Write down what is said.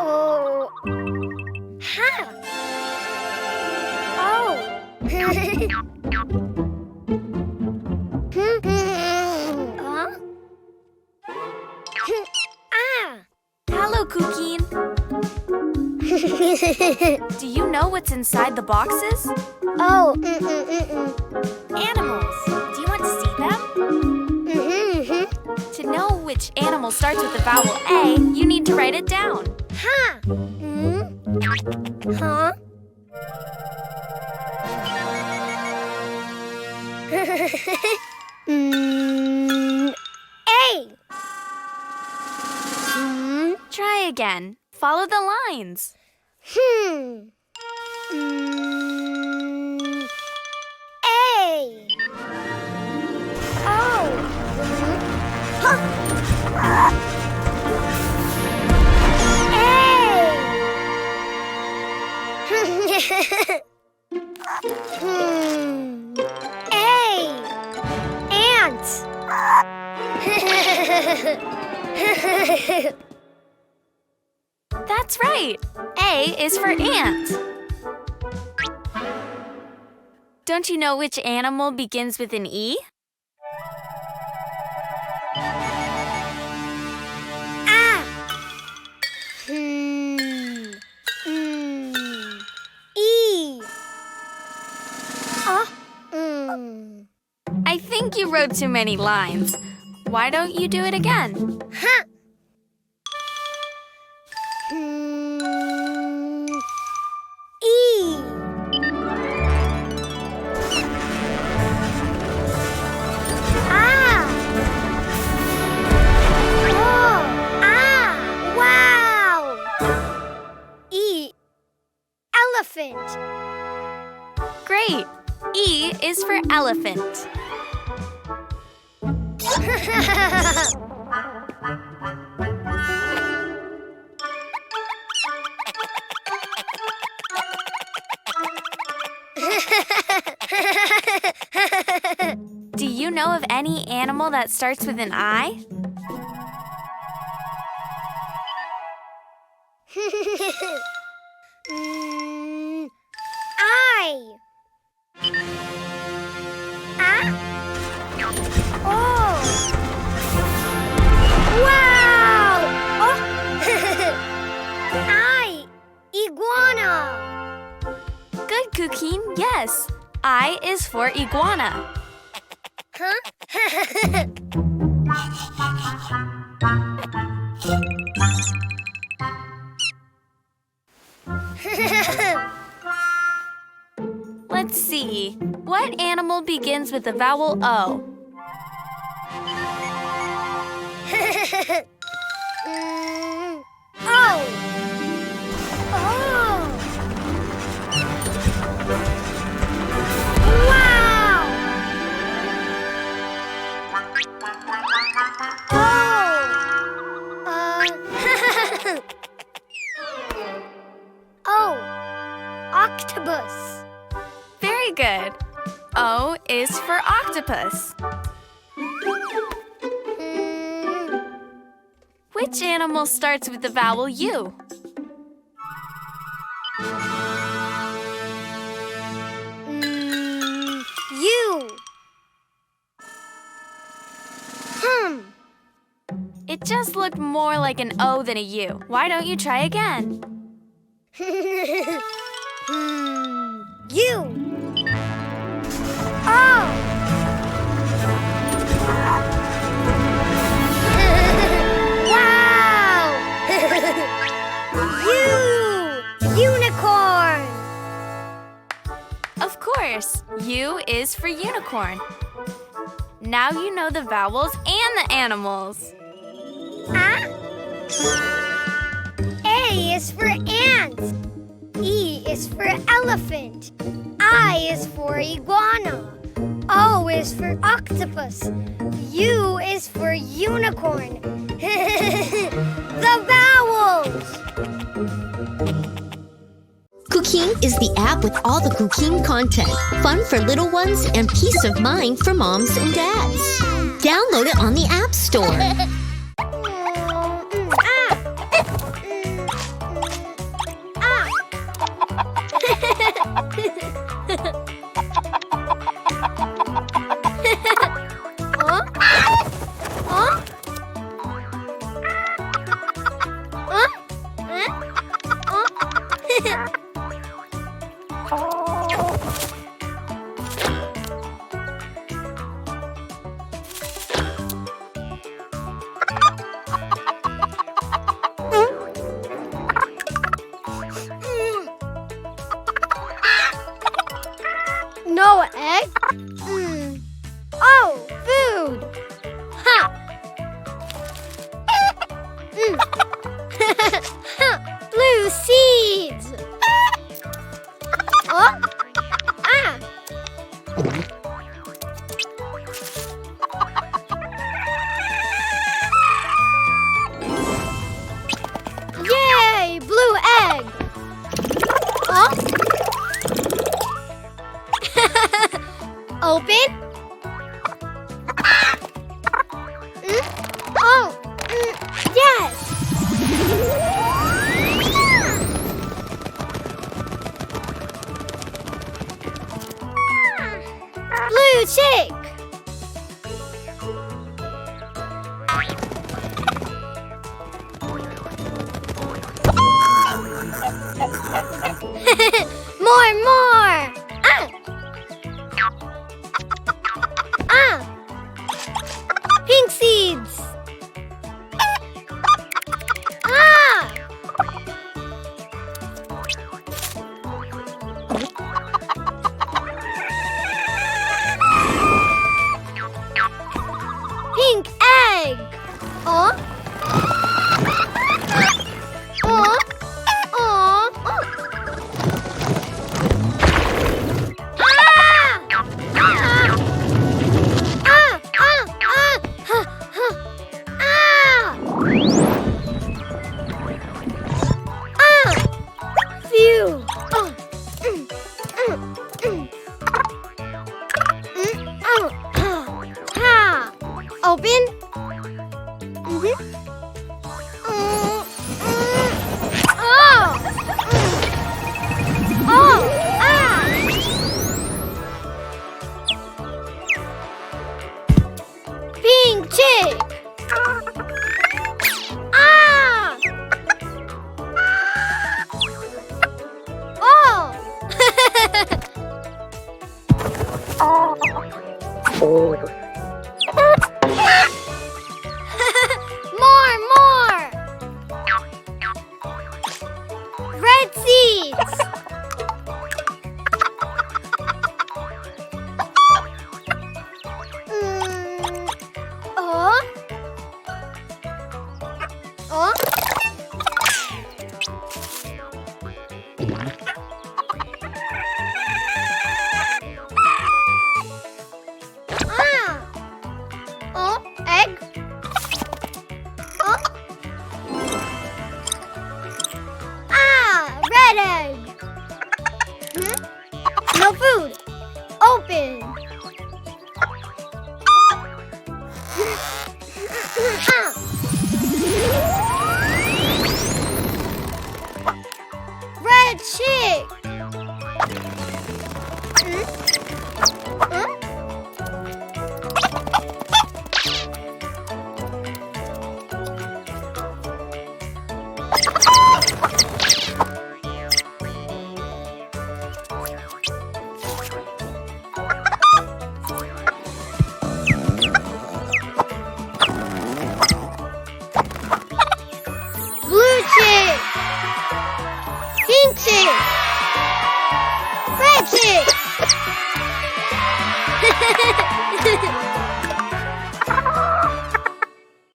Oh. Ha. Oh. Huh? Ah. Hello, Cuquin. Do you know what's inside the boxes? Oh. Animals. Do you want to see them? To know which animal starts with the vowel A, you need to write it down. Ha. Huh? A. Try again. Follow the lines. A. Oh. Huh. A. Ant. That's right. A is for ant. Don't you know which animal begins with an E? Ah. E. I think you wrote too many lines. Why don't you do it again? Huh. E. Ah. Oh. Ah. Wow. E. Elephant. Great. E is for elephant. Do you know of any animal that starts with an I? I. Ah. Oh. Wow. Oh. I. Iguana. Good, Cuquin. Yes. I is for iguana. Huh? Let's see. What animal begins with the vowel O? Oh. Oh. Wow. Oh. Octopus. Very good. O is for octopus. Which animal starts with the vowel U? U. It just looked more like an O than a U. Why don't you try again? U. Oh. Wow. Unicorn. Of course, U is for unicorn. Now you know the vowels and the animals. A is for ant. E is for elephant. I is for iguana. O is for octopus. U is for unicorn. The vowels! Cuquin is the app with all the Cuquin content, fun for little ones, and peace of mind for moms and dads. Download it on the App Store. No egg? Oh, food! Ha! Blue seeds! Oh? Ah! Yay! Blue egg! Oh? Open? Oh! Yes! Blue chick! More! Ah! Pink seeds! Ah! Pink egg! Oh? Oh? Oh? Open? Pink chick! Ah! Oh! More! Red seeds! Oh? Oh? Oh, egg? Oh? Red egg! No food! Open! Red chick! Blue chick! Pink chick! Red chick!